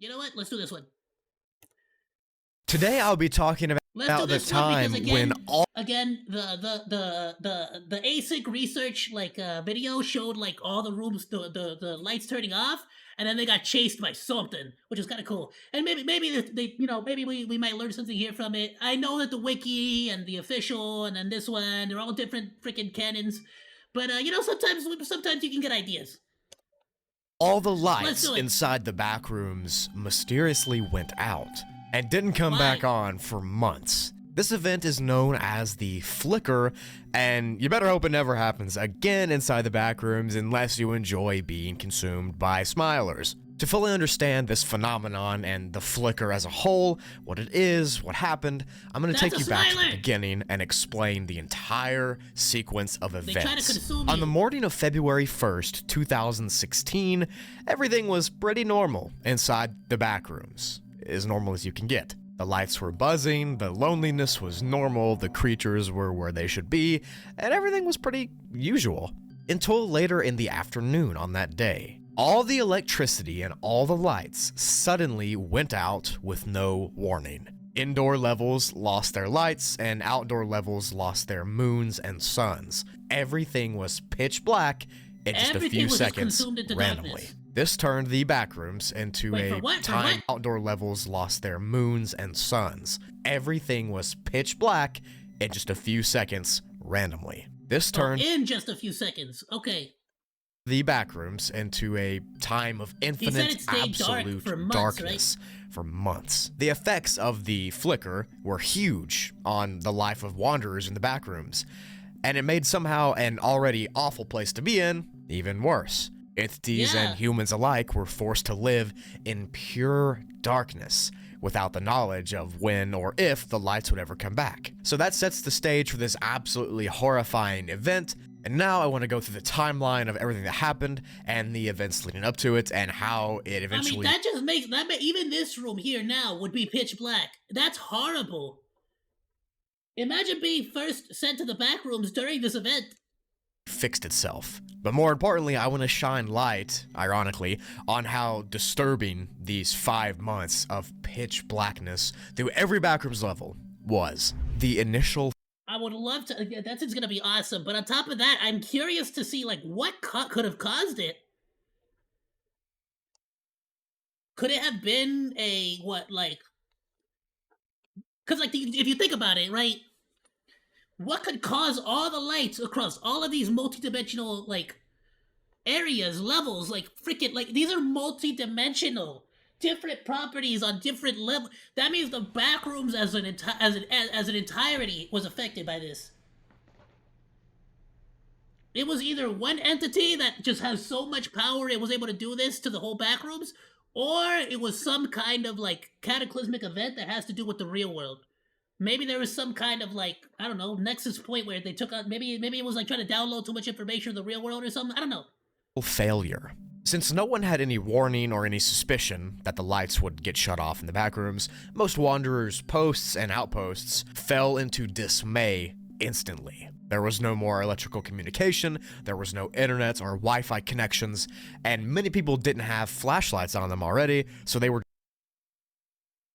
You know what? Let's do this one. Today I'll be talking about the time when the ASIC research video showed like all the rooms, the lights turning off, and then they got chased by something, which is kind of cool. And maybe maybe we might learn something here from it. I know that the wiki and the official and then this one, they're all different freaking canons, but sometimes you can get ideas. All the lights inside the Backrooms mysteriously went out and didn't come back on for months. This event is known as the Flicker, and you better hope it never happens again inside the Backrooms unless you enjoy being consumed by smilers. To fully understand this phenomenon and the Flicker as a whole, what it is, what happened, I'm going to take you back to the beginning and explain the entire sequence of events. On the morning of February 1st, 2016, everything was pretty normal inside the Backrooms. As normal as you can get. The lights were buzzing, the loneliness was normal, the creatures were where they should be, and everything was pretty usual. Until later in the afternoon on that day. All the electricity and all the lights suddenly went out with no warning. Indoor levels lost their lights, and outdoor levels lost their moons and suns. Everything was pitch black in just a few seconds randomly. This turned the Backrooms into a time outdoor levels lost their moons and suns. Everything was pitch black in just a few seconds randomly. This turned in just a few seconds. Okay. The Backrooms into a time of infinite absolute darkness for months. The effects of the Flicker were huge on the life of wanderers in the Backrooms, and it made somehow an already awful place to be in even worse. Entities and humans alike were forced to live in pure darkness without the knowledge of when or if the lights would ever come back. So that sets the stage for this absolutely horrifying event, and now I want to go through the timeline of everything that happened and the events leading up to it and how it eventually... I mean, that just makes... even this room here now would be pitch black. That's horrible. Imagine being first sent to the Backrooms during this event. Fixed itself. But more importantly, I want to shine light, ironically, on how disturbing these 5 months of pitch blackness through every Backrooms level was. The initial... I would love to... That's gonna be awesome, but on top of that, I'm curious to see, like, what could have caused it? Could it have been a, Because, if you think about it, right? What could cause all the lights across all of these multi-dimensional, areas, levels, these are multi-dimensional, different properties on different levels. That means the Backrooms as an entirety was affected by this. It was either one entity that just has so much power it was able to do this to the whole Backrooms, or it was some kind of, cataclysmic event that has to do with the real world. Maybe there was some kind of, I don't know, nexus point where they took out, maybe it was trying to download too much information in the real world or something, I don't know. Failure. Since no one had any warning or any suspicion that the lights would get shut off in the Backrooms, most wanderers' posts and outposts fell into dismay instantly. There was no more electrical communication, there was no internet or Wi-Fi connections, and many people didn't have flashlights on them already, so they were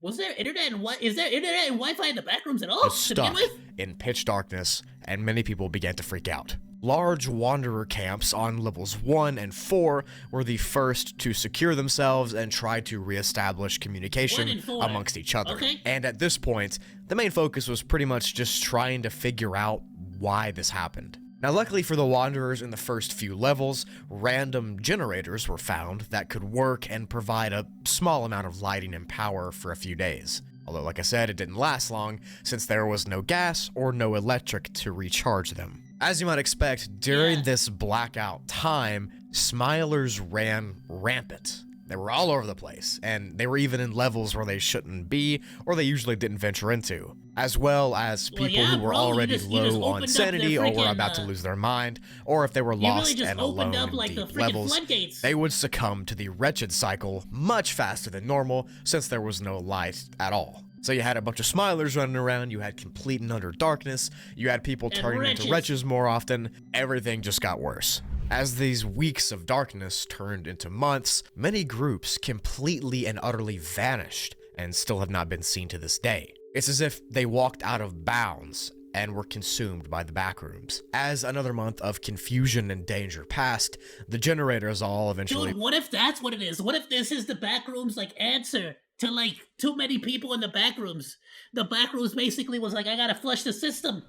Was there internet and is there internet and Wi-Fi in the Backrooms at all to begin with? In pitch darkness, and many people began to freak out. Large wanderer camps on levels 1 and 4 were the first to secure themselves and try to reestablish communication amongst each other. Okay. And at this point, the main focus was pretty much just trying to figure out why this happened. Now, luckily for the wanderers in the first few levels, random generators were found that could work and provide a small amount of lighting and power for a few days. Although, like I said, it didn't last long, since there was no gas or no electric to recharge them. As you might expect, during this blackout time, smilers ran rampant. They were all over the place, and they were even in levels where they shouldn't be, or they usually didn't venture into, as well as people who were already low on sanity or were about to lose their mind, or if they were lost and alone in deep levels, they would succumb to the wretched cycle much faster than normal, since there was no light at all. So you had a bunch of smilers running around, you had complete and utter darkness, you had people turning into wretches more often, everything just got worse. As these weeks of darkness turned into months, many groups completely and utterly vanished and still have not been seen to this day. It's as if they walked out of bounds and were consumed by the Backrooms. As another month of confusion and danger passed, the generators all eventually— Dude, what if that's what it is? What if this is the Backrooms, like, answer to, like, too many people in the Backrooms? The Backrooms basically was like, I gotta flush the system.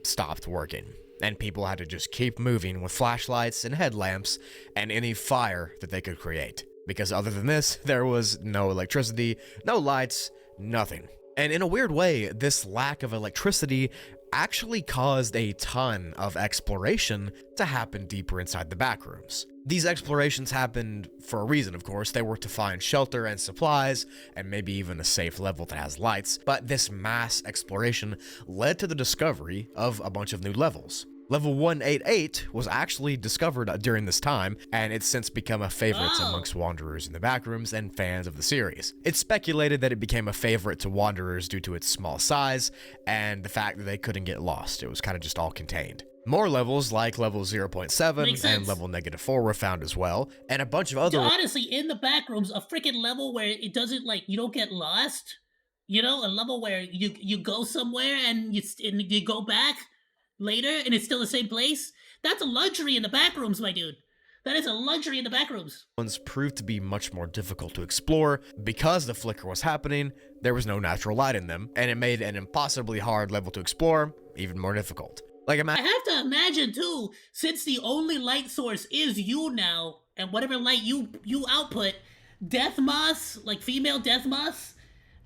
Stopped working, and people had to just keep moving with flashlights and headlamps and any fire that they could create. Because other than this, there was no electricity, no lights, nothing. And in a weird way, this lack of electricity actually caused a ton of exploration to happen deeper inside the Backrooms. These explorations happened for a reason, of course. They were to find shelter and supplies, and maybe even a safe level that has lights, but this mass exploration led to the discovery of a bunch of new levels. Level 188 was actually discovered during this time, and it's since become a favorite amongst wanderers in the Backrooms and fans of the series. It's speculated that it became a favorite to wanderers due to its small size and the fact that they couldn't get lost. It was kind of just all contained. More levels like level 0.7 and level -4 were found as well, and a bunch of other— Honestly, in the Backrooms, a freaking level where it doesn't, like, you don't get lost, you know, a level where you go somewhere and you go back later and it's still the same place. That's a luxury in the Backrooms, my dude. That is a luxury in the Backrooms. Ones proved to be much more difficult to explore because the flicker was happening. There was no natural light in them, and it made an impossibly hard level to explore even more difficult. Like, I have to imagine too, since the only light source is you now, and whatever light you output, death moths, like female death moths,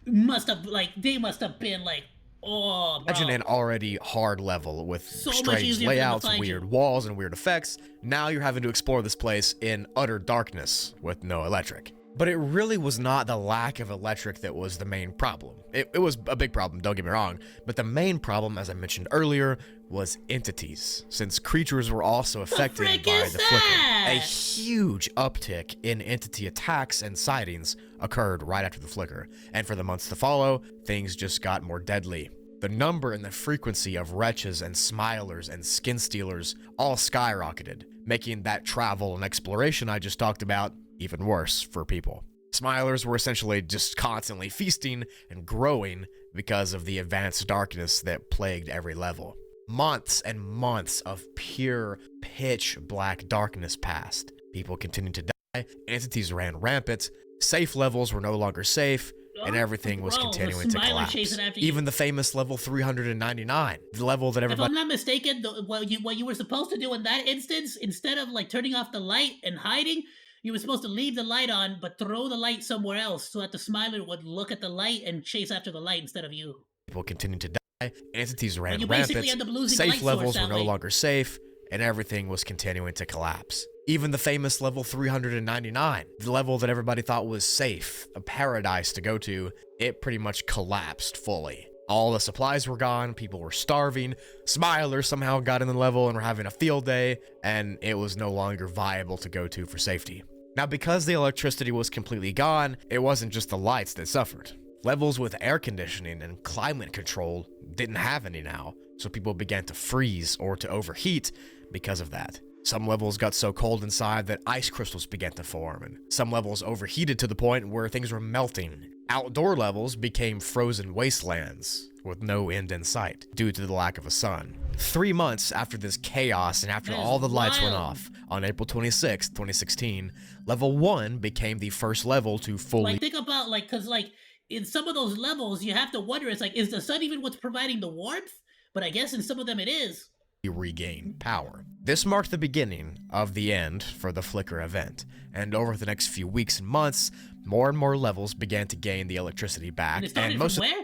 must have been like, oh, bro. Imagine an already hard level with So strange layouts, weird walls, and weird effects. Now you're having to explore this place in utter darkness with no electric. But it really was not the lack of electric that was the main problem. It was a big problem, don't get me wrong, but the main problem, as I mentioned earlier, was entities, since creatures were also affected by the flicker. A huge uptick in entity attacks and sightings occurred right after the flicker, and for the months to follow, things just got more deadly. The number and the frequency of wretches and smilers and skin stealers all skyrocketed, making that travel and exploration I just talked about even worse for people. Smilers were essentially just constantly feasting and growing because of the advanced darkness that plagued every level. Months and months of pure pitch black darkness passed. People continued to die, entities ran rampant, safe levels were no longer safe, and everything was continuing to collapse. Even the famous level 399, the level that everybody— If I'm not mistaken, what you were supposed to do in that instance, instead of like turning off the light and hiding, you were supposed to leave the light on, but throw the light somewhere else so that the smiler would look at the light and chase after the light instead of you. People continued to die, entities ran you rampant, basically end up losing safe light levels source were no longer safe, and everything was continuing to collapse. Even the famous level 399, the level that everybody thought was safe, a paradise to go to, it pretty much collapsed fully. All the supplies were gone, people were starving, smilers somehow got in the level and were having a field day, and it was no longer viable to go to for safety. Now, because the electricity was completely gone, it wasn't just the lights that suffered. Levels with air conditioning and climate control didn't have any now, so people began to freeze or to overheat because of that. Some levels got so cold inside that ice crystals began to form, and some levels overheated to the point where things were melting. Outdoor levels became frozen wastelands with no end in sight due to the lack of a sun. 3 months after this chaos and after all the lights went off, on April 26, 2016, level 1 became the first level to fully— Like, think about, like, because, like, in some of those levels, you have to wonder, it's like, is the sun even what's providing the warmth? But I guess in some of them it is. Regain power. This marked the beginning of the end for the flicker event, and over the next few weeks and months, more and more levels began to gain the electricity back, and most of where?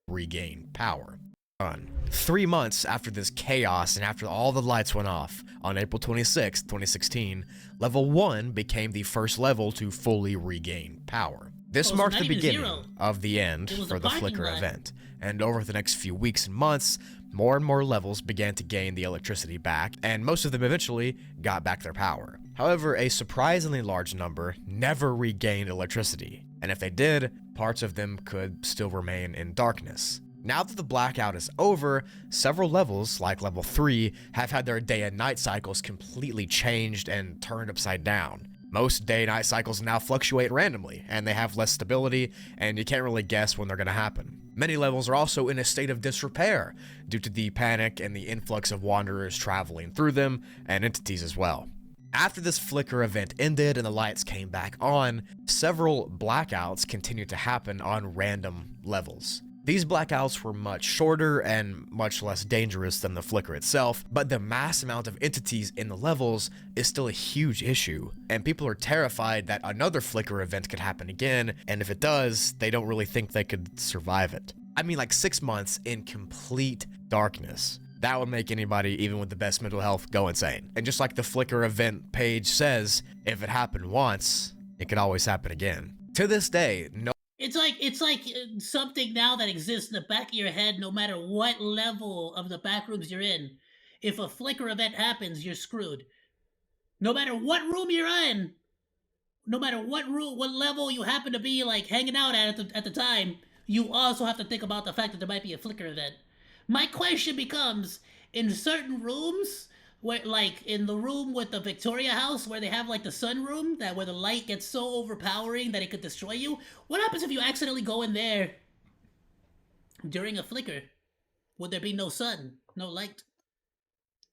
Regain power. 3 months after this chaos and after all the lights went off, on April 26, 2016, level 1 became the first level to fully regain power. This marked the beginning of the end for the flicker event, and over the next few weeks and months, more and more levels began to gain the electricity back, and most of them eventually got back their power. However, a surprisingly large number never regained electricity, and if they did, parts of them could still remain in darkness. Now that the blackout is over, several levels, like level 3, have had their day and night cycles completely changed and turned upside down. Most day and night cycles now fluctuate randomly, and they have less stability, and you can't really guess when they're going to happen. Many levels are also in a state of disrepair due to the panic and the influx of wanderers traveling through them, and entities as well. After this flicker event ended and the lights came back on, several blackouts continued to happen on random levels. These blackouts were much shorter and much less dangerous than the flicker itself, but the mass amount of entities in the levels is still a huge issue, and people are terrified that another flicker event could happen again, and if it does, they don't really think they could survive it. I mean, like 6 months in complete darkness. That would make anybody, even with the best mental health, go insane. And just like the flicker event page says, if it happened once, it could always happen again. To this day, no. It's like something now that exists in the back of your head, no matter what level of the backrooms you're in. If a flicker event happens, you're screwed. No matter what room you're in, no matter what level you happen to be like hanging out at the time, you also have to think about the fact that there might be a flicker event. My question becomes, in certain rooms, where, like in the room with the Victoria house where they have like the sun room, that where the light gets so overpowering that it could destroy you, what happens if you accidentally go in there during a flicker? Would there be no sun, no light?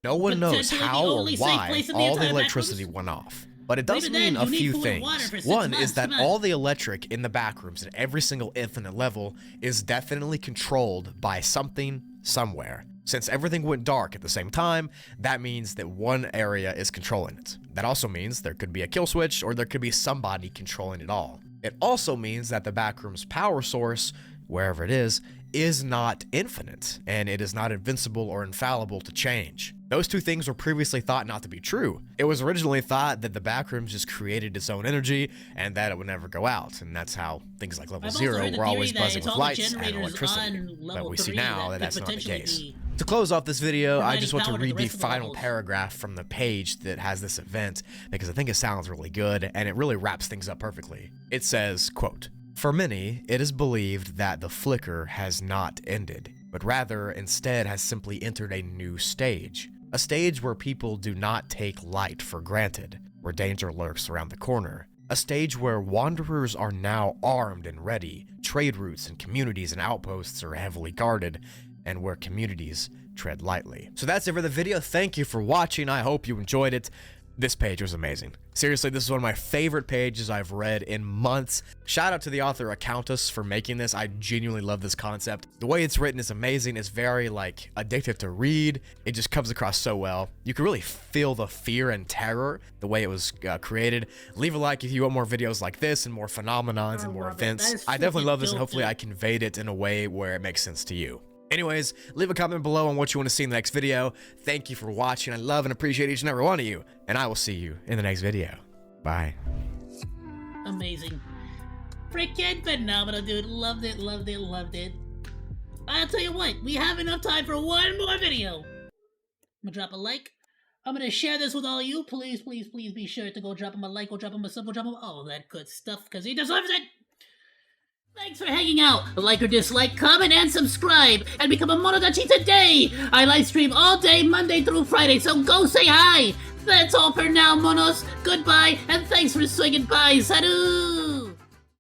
No one knows how or why all the electricity went off. But it does mean a few things. One is that all the electric in the backrooms at every single infinite level is definitely controlled by something somewhere. Since everything went dark at the same time, that means that one area is controlling it. That also means there could be a kill switch, or there could be somebody controlling it all. It also means that the backroom's power source, wherever it is not infinite, and it is not invincible or infallible to change. Those two things were previously thought not to be true. It was originally thought that the backrooms just created its own energy, and that it would never go out, and that's how things like level 0 were always buzzing with lights and electricity. But we see now that that's not the case. To close off this video, I just want to read the final paragraph from the page that has this event, because I think it sounds really good, and it really wraps things up perfectly. It says, quote, "For many, it is believed that the flicker has not ended, but rather instead has simply entered a new stage. A stage where people do not take light for granted, where danger lurks around the corner. A stage where wanderers are now armed and ready, trade routes and communities and outposts are heavily guarded, and where communities tread lightly." So that's it for the video. Thank you for watching. I hope you enjoyed it. This page was amazing. Seriously, this is one of my favorite pages I've read in months. Shout out to the author Accountus for making this. I genuinely love this concept. The way it's written is amazing. It's very like addictive to read. It just comes across so well. You can really feel the fear and terror the way it was created. Leave a like if you want more videos like this and more phenomenons and more events. I definitely love this, and hopefully I conveyed it in a way where it makes sense to you. Anyways, leave a comment below on what you want to see in the next video. Thank you for watching. I love and appreciate each and every one of you. And I will see you in the next video. Bye. Amazing. Freaking phenomenal, dude. Loved it, loved it, loved it. I'll tell you what, we have enough time for one more video. I'm gonna drop a like. I'm gonna share this with all of you. Please, please, please be sure to go drop him a like, go drop him a sub, go drop him all that good stuff, because he deserves it. Thanks for hanging out. Like or dislike, comment, and subscribe, and become a Monodachi today! I live stream all day, Monday through Friday, so go say hi! That's all for now, monos. Goodbye, and thanks for swinging by. Salut!